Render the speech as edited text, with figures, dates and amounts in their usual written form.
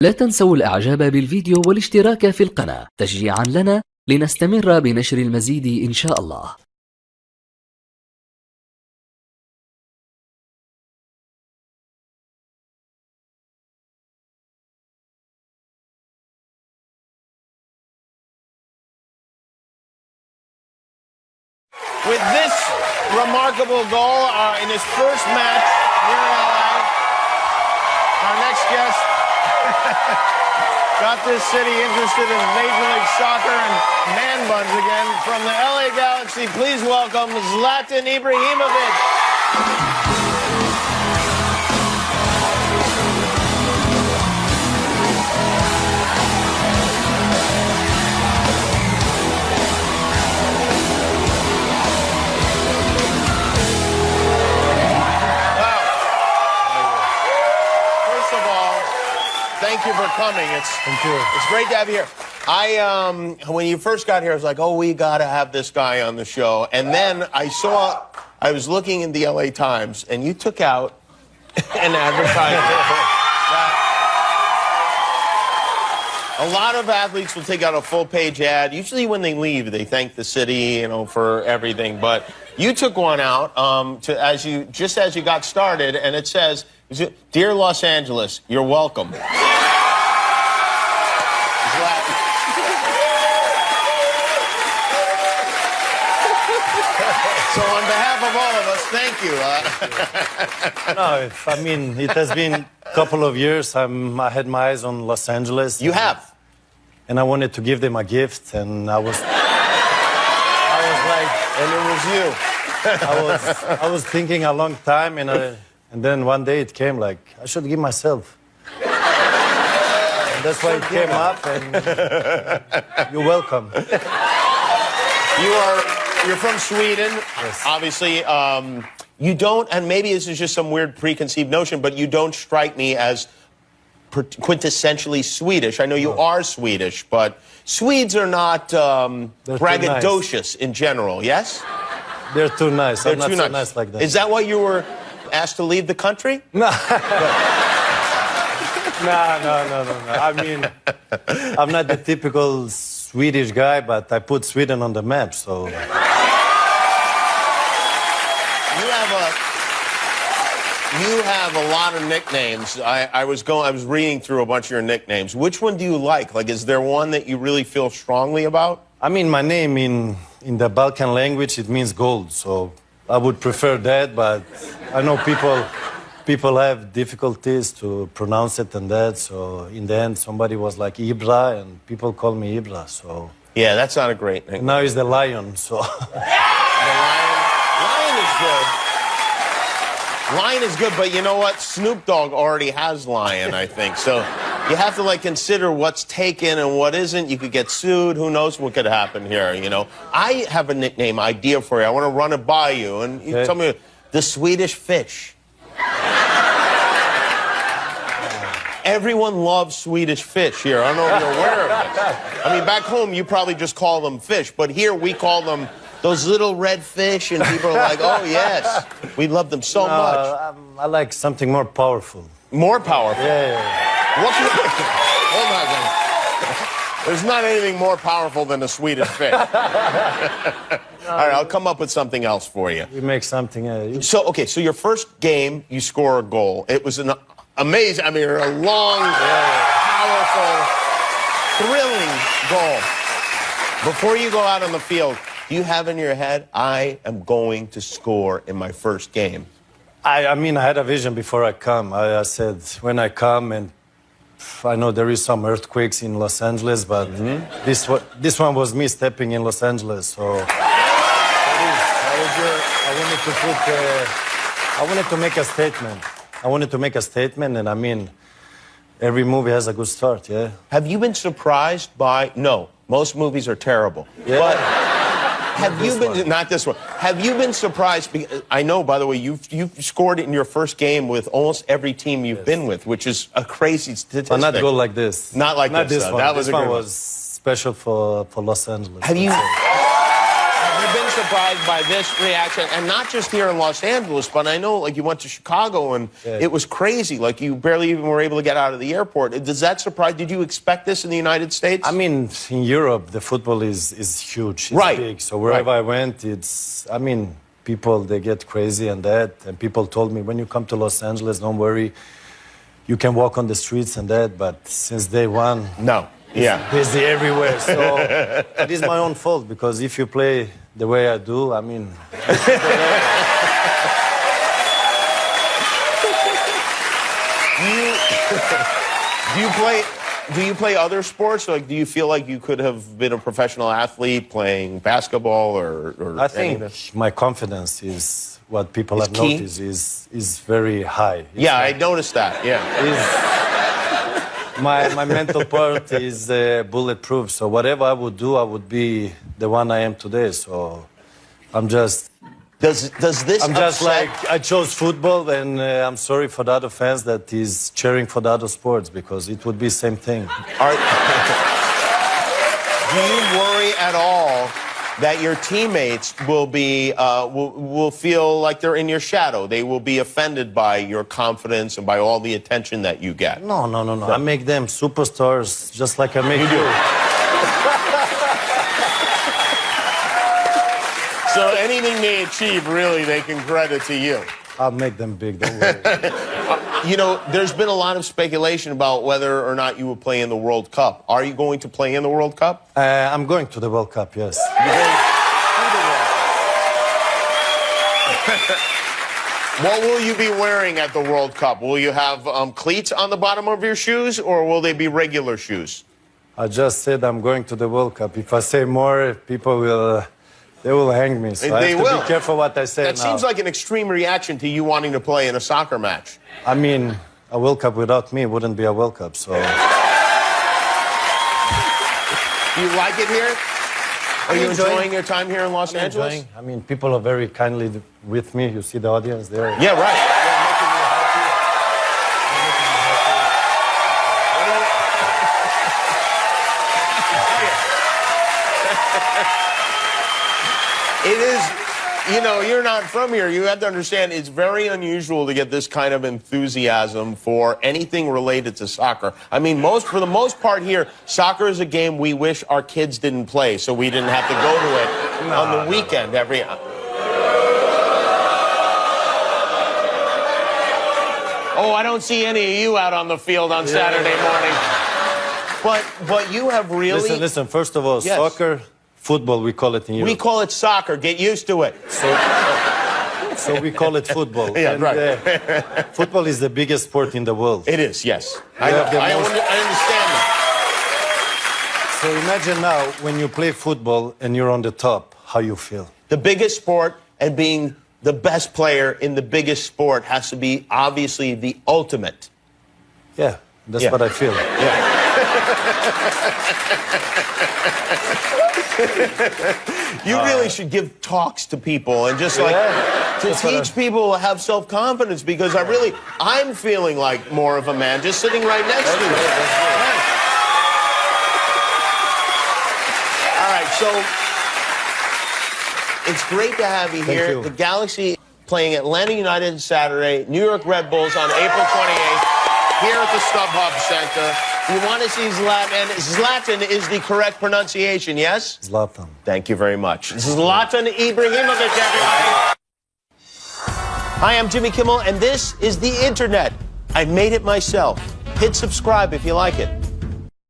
لا تنسوا الإعجاب بالفيديو والاشتراك في القناة تشجيعا لنا لنستمر بنشر المزيد إن شاء الله. With this remarkable goal in his first match here in LA, our next guest got this city interested in Major League Soccer and man buns again. From the LA Galaxy, please welcome Zlatan Ibrahimovic. Thank you for coming. It's great to have you here. When you first got here, I was like, oh, we got to have this guy on the show. And then I was looking in the LA Times, and you took out an advertisement. A lot of athletes will take out a full-page ad. Usually when they leave, they thank the city, for everything. But you took one out just as you got started, and it says, "Dear Los Angeles, you're welcome." So on behalf of all of us, thank you. No, it has been a couple of years. I had my eyes on Los Angeles. You have. And I wanted to give them a gift, and I was like, and it was you. I was thinking a long time, and then one day it came like, I should give myself. And that's why it came up, and you're welcome. You're from Sweden, yes. Obviously. You don't, and maybe this is just some weird preconceived notion, but you don't strike me as quintessentially Swedish. I know you are Swedish, but Swedes are not braggadocious in general, yes? They're too nice. They're I'm not too so nice. nice like that. Is that why you were asked to leave the country? No. No. I mean, I'm not the typical Swedish guy, but I put Sweden on the map, so... You have a lot of nicknames. I was reading through a bunch of your nicknames. Which one do you like? Like, is there one that you really feel strongly about? I mean, my name in the Balkan language, it means gold, so I would prefer that, but I know people have difficulties to pronounce it and that, so in the end, somebody was like Ibra, and people call me Ibra, so... Yeah, that's not a great name. Now he's the Lion, so... The Lion is good. Lion is good, but you know what? Snoop Dogg already has Lion, I think. So you have to, consider what's taken and what isn't. You could get sued. Who knows what could happen here, I have a nickname idea for you. I want to run it by you. And you tell me, the Swedish fish. Everyone loves Swedish fish here. I don't know if you're aware of this. I mean, back home, you probably just call them fish. But here, we call them... those little red fish, and people are like, oh, yes. We love them so much. I like something more powerful. More powerful? Yeah. What can hold on a second. There's not anything more powerful than a Swedish fish. All right, I'll come up with something else for you. We make something... So your first game, you score a goal. It was an amazing, a long, powerful, thrilling goal. Before you go out on the field, do you have in your head, I am going to score in my first game? I had a vision before I come. I said, when I come, and I know there is some earthquakes in Los Angeles, but this one was me stepping in Los Angeles, so... I wanted to make a statement. And every movie has a good start, yeah? Have you been surprised by... No, most movies are terrible. Yeah. But... Have you been, not this one, have you been surprised, I know, by the way, you've scored in your first game with almost every team you've been with, which is a crazy statistic. But not go like this. Not like this one. That was special for Los Angeles. Have you been surprised by this reaction, and not just here in Los Angeles, but I know, like, you went to Chicago, and it was crazy. Like, you barely even were able to get out of the airport. Does that surprise? Did you expect this in the United States? I mean, in Europe, the football is huge. It's Right. big. So wherever I went, people, they get crazy and that. And people told me, when you come to Los Angeles, don't worry. You can walk on the streets and that. But since day one... No. Yeah. Busy everywhere. So it is my own fault, because if you play the way I do, I mean... Do you play other sports? Like, do you feel like you could have been a professional athlete playing basketball or I think my confidence is what people have key? noticed is very high. Yeah, I noticed that. Yeah. My mental part is bulletproof. So whatever I would do, I would be the one I am today. So I'm just... Does this I'm just like, I chose football, and I'm sorry for the other fans that is cheering for the other sports, because it would be same thing. Do you worry at all that your teammates will be will feel like they're in your shadow? They will be offended by your confidence and by all the attention that you get? No. I make them superstars just like I make you. So anything they achieve, really, they can credit to you. I'll make them big, don't worry. You know, there's been a lot of speculation about whether or not you will play in the World Cup. Are you going to play in the World Cup? I'm going to the World Cup, yes. What will you be wearing at the World Cup? Will you have cleats on the bottom of your shoes, or will they be regular shoes? I just said I'm going to the World Cup. If I say more, people will... They will hang me, so I have to be careful what I say now. That seems like an extreme reaction to you wanting to play in a soccer match. I mean, a World Cup without me wouldn't be a World Cup, so... Do you like it here? Are you enjoying your time here in Los Angeles? I mean, people are very kindly with me. You see the audience there? Yeah, right. It is, you know, you're not from here. You have to understand it's very unusual to get this kind of enthusiasm for anything related to soccer. I mean, for the most part here, soccer is a game we wish our kids didn't play, so we didn't have to go to it on the weekend every... Oh, I don't see any of you out on the field on Saturday morning. But you have really... Listen, first of all, soccer... Football, we call it in Europe. We call it soccer. Get used to it. So we call it football. Yeah, and, right. Football is the biggest sport in the world. It is, yes. I understand that. So imagine now, when you play football and you're on the top, how you feel. The biggest sport and being the best player in the biggest sport has to be, obviously, the ultimate. Yeah, that's what I feel. Yeah. You really should give talks to people and just like to teach people to have self-confidence, because I'm feeling like more of a man just sitting right next to you. All right, so it's great to have you here. The Galaxy playing Atlanta United Saturday, New York Red Bulls on April 28th here at the StubHub Center. You want to see Zlatan? Zlatan is the correct pronunciation, yes? Zlatan. Thank you very much. Zlatan Ibrahimovic, everybody. Hi, I'm Jimmy Kimmel, and this is the Internet. I made it myself. Hit subscribe if you like it.